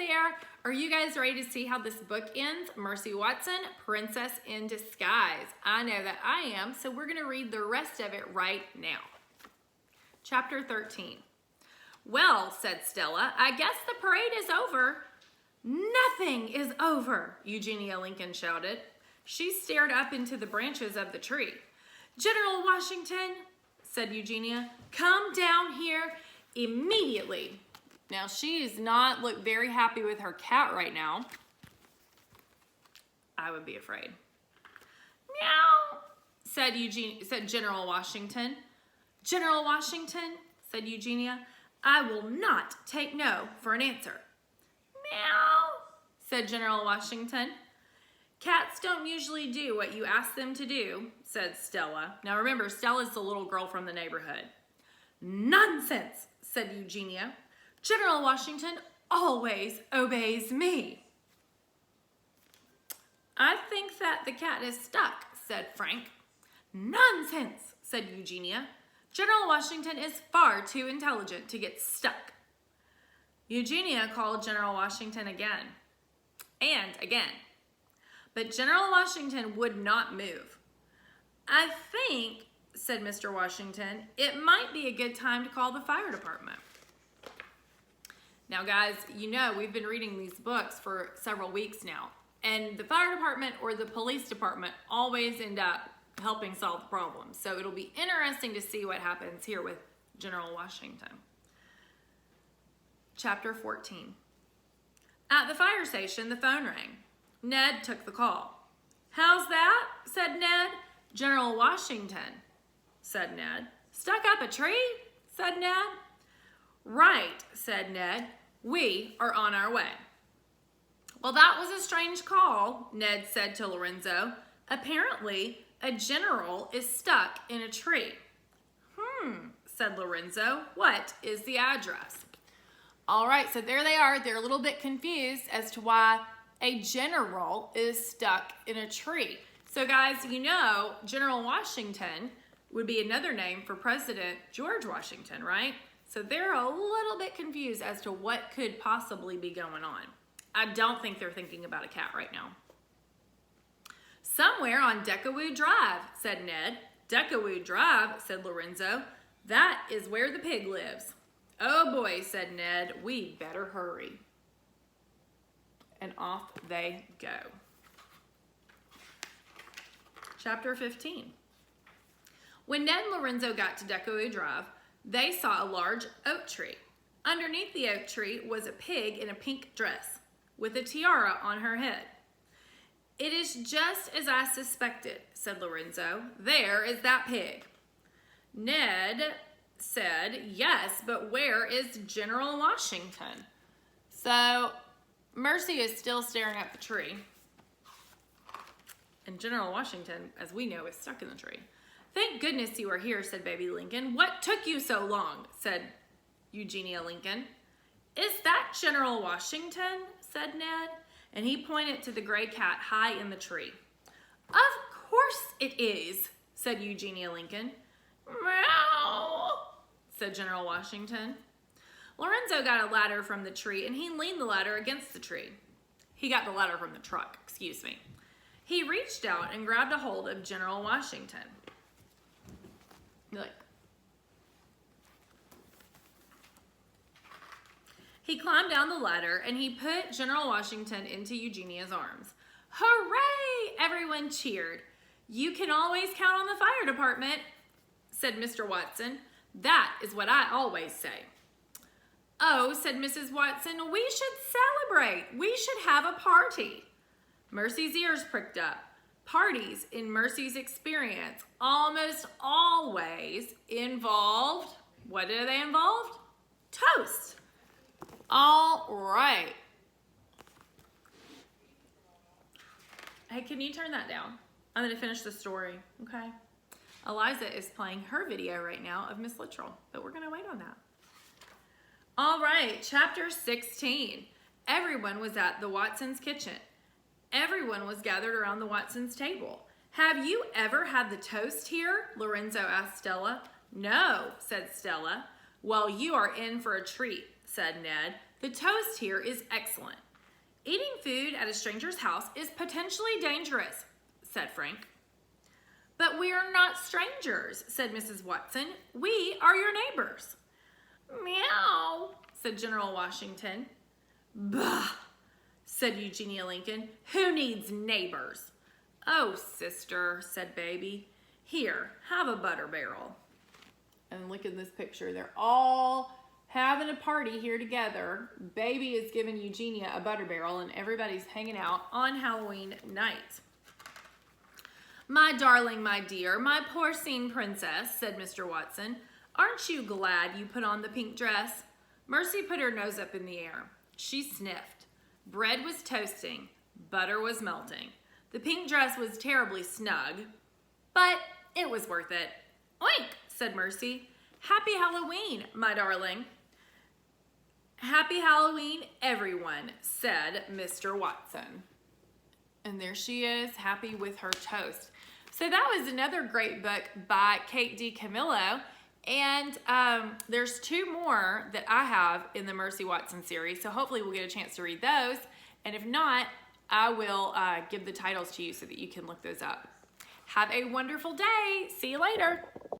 there. Are you guys ready to see how this book ends? Mercy Watson, Princess in Disguise. I know that I am, so we're gonna read the rest of it right now. Chapter 13. Well, said Stella, I guess the parade is over. Nothing is over, Eugenia Lincoln shouted. She stared up into the branches of the tree. General Washington, said Eugenia, come down here immediately. Now, she does not look very happy with her cat right now. I would be afraid. Meow, said General Washington. General Washington, said Eugenia, I will not take no for an answer. Meow, said General Washington. Cats don't usually do what you ask them to do, said Stella. Now remember, Stella's the little girl from the neighborhood. Nonsense, said Eugenia. General Washington always obeys me. I think that the cat is stuck, said Frank. Nonsense, said Eugenia. General Washington is far too intelligent to get stuck. Eugenia called General Washington again and again, but General Washington would not move. I think, said Mr. Washington, it might be a good time to call the fire department. Now guys, you know we've been reading these books for several weeks now, and the fire department or the police department always end up helping solve the problems. So it'll be interesting to see what happens here with General Washington. Chapter 14. At the fire station, the phone rang. Ned took the call. How's that? Said Ned. General Washington, said Ned. Stuck up a tree? Said Ned. Right, said Ned. We are on our way. Well, that was a strange call, Ned said to Lorenzo. Apparently, a general is stuck in a tree. Said Lorenzo. What is the address? All right, so there they are. They're a little bit confused as to why a general is stuck in a tree. So guys, you know, General Washington would be another name for President George Washington, right? So they're a little bit confused as to what could possibly be going on. I don't think they're thinking about a cat right now. Somewhere on Deckerwood Drive, said Ned. Deckerwood Drive, said Lorenzo. That is where the pig lives. Oh boy, said Ned, we better hurry. And off they go. Chapter 15. When Ned and Lorenzo got to Deckerwood Drive, they saw a large oak tree. Underneath the oak tree was a pig in a pink dress with a tiara on her head. It is just as I suspected, said Lorenzo. There is that pig. Ned said, yes, but where is General Washington? So Mercy is still staring at the tree. And General Washington, as we know, is stuck in the tree. Thank goodness you are here, said Baby Lincoln. What took you so long? Said Eugenia Lincoln. Is that General Washington? Said Ned. And he pointed to the gray cat high in the tree. Of course it is, said Eugenia Lincoln. Meow, said General Washington. Lorenzo got a ladder from the tree and he leaned the ladder against the tree. He got the ladder from the truck, excuse me. He reached out and grabbed a hold of General Washington. Look. He climbed down the ladder and he put General Washington into Eugenia's arms. Hooray! Everyone cheered. You can always count on the fire department, said Mr. Watson. That is what I always say. Oh, said Mrs. Watson, we should celebrate. We should have a party. Mercy's ears pricked up. Parties, in Mercy's experience, almost always involved, what are they involved? Toast. All right. Hey, can you turn that down? I'm going to finish the story, okay? Eliza is playing her video right now of Miss Littrell, but we're going to wait on that. All right, chapter 16. Everyone was at the Watsons' kitchen. Everyone was gathered around the Watsons' table. Have you ever had the toast here? Lorenzo asked Stella. No, said Stella. Well, you are in for a treat. said Ned. The toast here is excellent. Eating food at a stranger's house is potentially dangerous, said Frank. But we are not strangers, said Mrs. Watson. We are your neighbors. Meow, said General Washington. Bah, said Eugenia Lincoln. Who needs neighbors? Oh, sister, said Baby. Here, have a butter barrel. And look at this picture. They're all having a party here together. Baby is giving Eugenia a butter barrel and everybody's hanging out on Halloween night. My darling, my dear, my porcine princess, said Mr. Watson. Aren't you glad you put on the pink dress? Mercy put her nose up in the air. She sniffed. Bread was toasting. Butter was melting. The pink dress was terribly snug, but it was worth it. Oink, said Mercy. Happy Halloween, my darling. Happy Halloween, everyone, said Mr. Watson. And there she is, happy with her toast. So that was another great book by Kate DiCamillo. And there's two more that I have in the Mercy Watson series. So hopefully we'll get a chance to read those. And if not, I will give the titles to you so that you can look those up. Have a wonderful day. See you later.